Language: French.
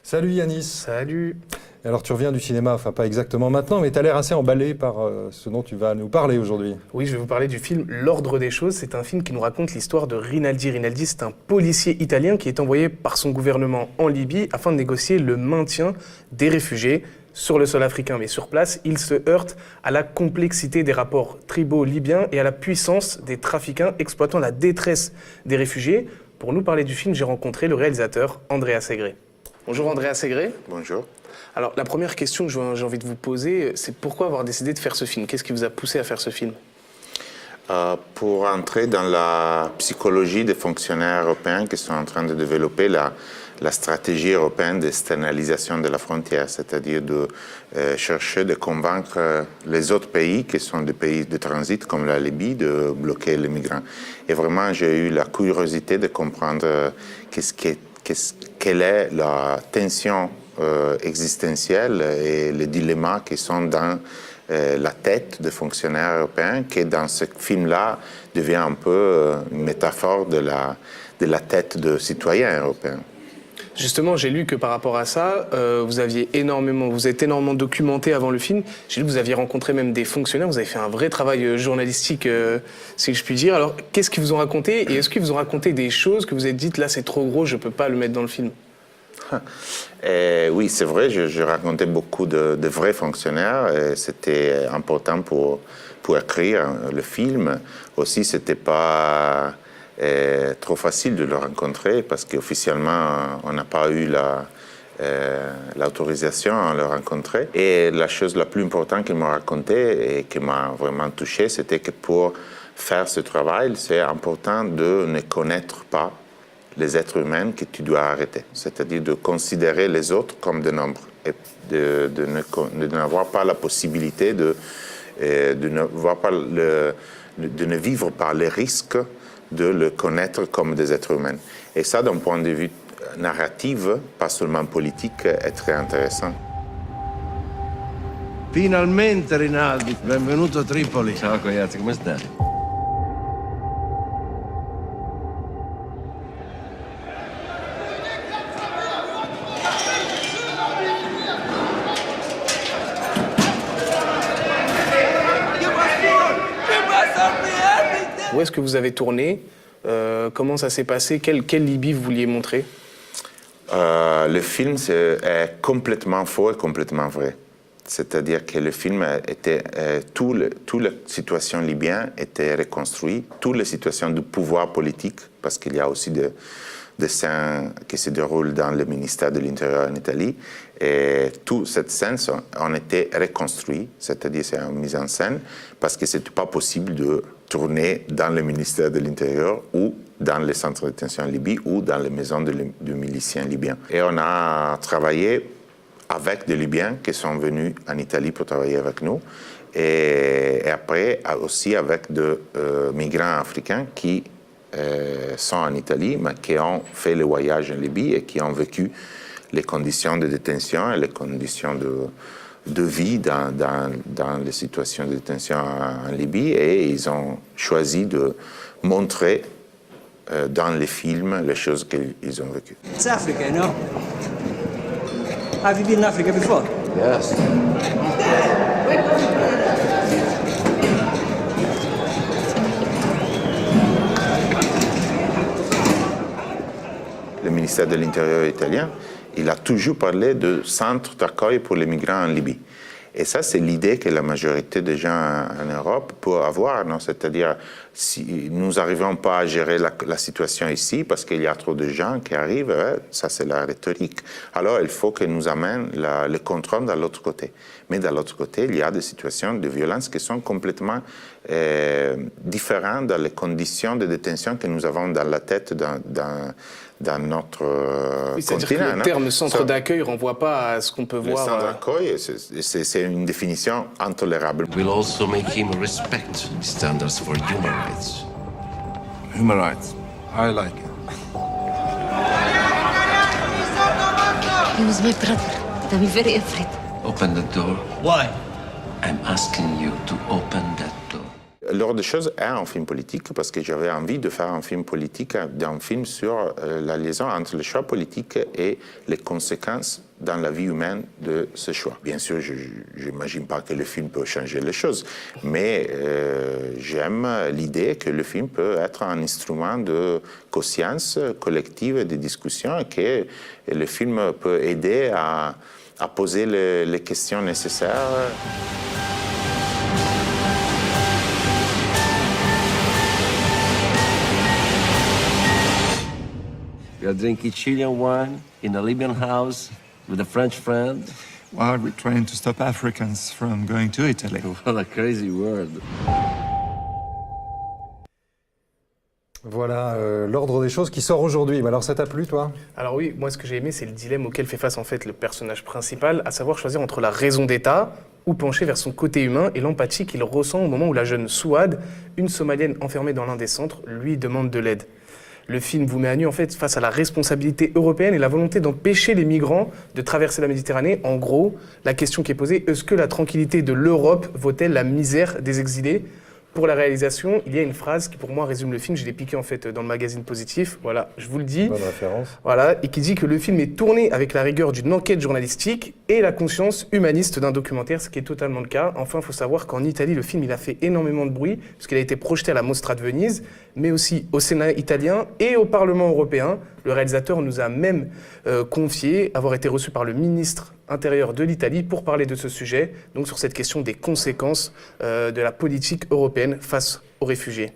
Salut Yanis. Salut. Alors tu reviens du cinéma, enfin pas exactement maintenant, mais tu as l'air assez emballé par ce dont tu vas nous parler aujourd'hui. Oui, je vais vous parler du film L'Ordre des choses. C'est un film qui nous raconte l'histoire de Rinaldi. Rinaldi, c'est un policier italien qui est envoyé par son gouvernement en Libye afin de négocier le maintien des réfugiés sur le sol africain. Mais sur place, il se heurte à la complexité des rapports tribaux libyens et à la puissance des trafiquants exploitant la détresse des réfugiés. Pour nous parler du film, j'ai rencontré le réalisateur Andrea Segre. Bonjour Andrea Segre. Bonjour. Alors, la première question que j'ai envie de vous poser, c'est pourquoi avoir décidé de faire ce film? Qu'est-ce qui vous a poussé à faire ce film? Pour entrer dans la psychologie des fonctionnaires européens qui sont en train de développer la stratégie européenne d'externalisation de la frontière, c'est-à-dire de chercher de convaincre les autres pays qui sont des pays de transit comme la Libye de bloquer les migrants. Et vraiment, j'ai eu la curiosité de comprendre quelle est la tension existentielle et les dilemmas qui sont dans la tête des fonctionnaires européens, qui dans ce film-là devient un peu une métaphore de la tête de citoyens européens. Justement, j'ai lu que par rapport à ça, vous êtes énormément documenté avant le film. J'ai lu que vous aviez rencontré même des fonctionnaires, vous avez fait un vrai travail journalistique, si je puis dire. Alors, qu'est-ce qu'ils vous ont raconté? Et est-ce qu'ils vous ont raconté des choses que vous êtes dites, là c'est trop gros, je ne peux pas le mettre dans le film? Oui, c'est vrai, je racontais beaucoup de vrais fonctionnaires. C'était important pour écrire le film. Aussi, c'était pas trop facile de le rencontrer parce qu'officiellement, on n'a pas eu l'autorisation à le rencontrer. Et la chose la plus importante qu'il m'a raconté et qui m'a vraiment touché, c'était que pour faire ce travail, c'est important de ne connaître pas les êtres humains que tu dois arrêter. C'est-à-dire de considérer les autres comme des nombres et de n'avoir pas la possibilité de ne vivre par les risques de le connaître comme des êtres humains. Et ça, d'un point de vue narratif, pas seulement politique, est très intéressant. Finalmente Rinaldi, benvenuto a Tripoli. Ciao Cogliazzi, come stai? Où est-ce que vous avez tourné? Comment ça s'est passé? Quelle Libye vous vouliez montrer? Le film est complètement faux et complètement vrai. C'est-à-dire que le film était toute la situation libyenne était reconstruite, toutes les situations du pouvoir politique, parce qu'il y a aussi des scènes qui se déroulent dans le ministère de l'Intérieur en Italie. Et toute cette scène ont été reconstruite, c'est-à-dire c'est une mise en scène, parce que ce n'était pas possible de tourner dans le ministère de l'Intérieur ou dans les centres de détention en Libye ou dans les maisons de miliciens libyens. Et on a travaillé avec des Libyens qui sont venus en Italie pour travailler avec nous et après aussi avec des migrants africains qui sont en Italie, mais qui ont fait le voyage en Libye et qui ont vécu les conditions de détention et les conditions de vie dans les situations de détention en Libye. Et ils ont choisi de montrer dans les films les choses qu'ils ont vécues. It's Africa, you know? Have you been in Africa before? Yes. Le ministère de l'Intérieur italien, il a toujours parlé de centre d'accueil pour les migrants en Libye. Et ça, c'est l'idée que la majorité des gens en Europe peuvent avoir, non? C'est-à-dire, si nous n'arrivons pas à gérer la situation ici parce qu'il y a trop de gens qui arrivent, ça c'est la rhétorique. Alors, il faut que nous amène le contrôle de l'autre côté. Mais de l'autre côté, il y a des situations de violence qui sont complètement différentes dans les conditions de détention que nous avons dans la tête dans notre oui, c'est-à-dire continent. que le terme centre d'accueil ne renvoie pas à ce qu'on peut voir. Le centre d'accueil, c'est une définition intolérable. We'll also make him respect standards for human rights. Human rights. I like it. He was my brother. I'm very afraid. Open the door. Why? I'm asking you to open that door. L'ordre des choses est un film politique parce que j'avais envie de faire un film politique, un film sur la liaison entre les choix politiques et les conséquences dans la vie humaine de ce choix. Bien sûr, je n'imagine pas que le film peut changer les choses, mais j'aime l'idée que le film peut être un instrument de conscience collective et de discussion et que le film peut aider à poser les questions nécessaires. We are drinking Chilean wine in a Libyan house with a French friend. While we're trying to stop Africans from going to Italy. What a crazy world. Voilà l'ordre des choses qui sort aujourd'hui. Mais alors ça t'a plu, toi? Alors oui, moi ce que j'ai aimé, c'est le dilemme auquel fait face en fait le personnage principal, à savoir choisir entre la raison d'État ou pencher vers son côté humain et l'empathie qu'il ressent au moment où la jeune Souad, une Somalienne enfermée dans l'un des centres, lui demande de l'aide. Le film vous met à nu en fait face à la responsabilité européenne et la volonté d'empêcher les migrants de traverser la Méditerranée. En gros, la question qui est posée, est-ce que la tranquillité de l'Europe vaut-elle la misère des exilés? Pour la réalisation, il y a une phrase qui pour moi résume le film, je l'ai piqué en fait dans le magazine Positif, voilà, je vous le dis. Bonne référence. Voilà, et qui dit que le film est tourné avec la rigueur d'une enquête journalistique et la conscience humaniste d'un documentaire, ce qui est totalement le cas. Enfin, il faut savoir qu'en Italie, le film il a fait énormément de bruit, puisqu'il a été projeté à la Mostra de Venise, mais aussi au Sénat italien et au Parlement européen. Le réalisateur nous a même confié avoir été reçu par le ministre intérieur de l'Italie pour parler de ce sujet, donc sur cette question des conséquences de la politique européenne face aux réfugiés.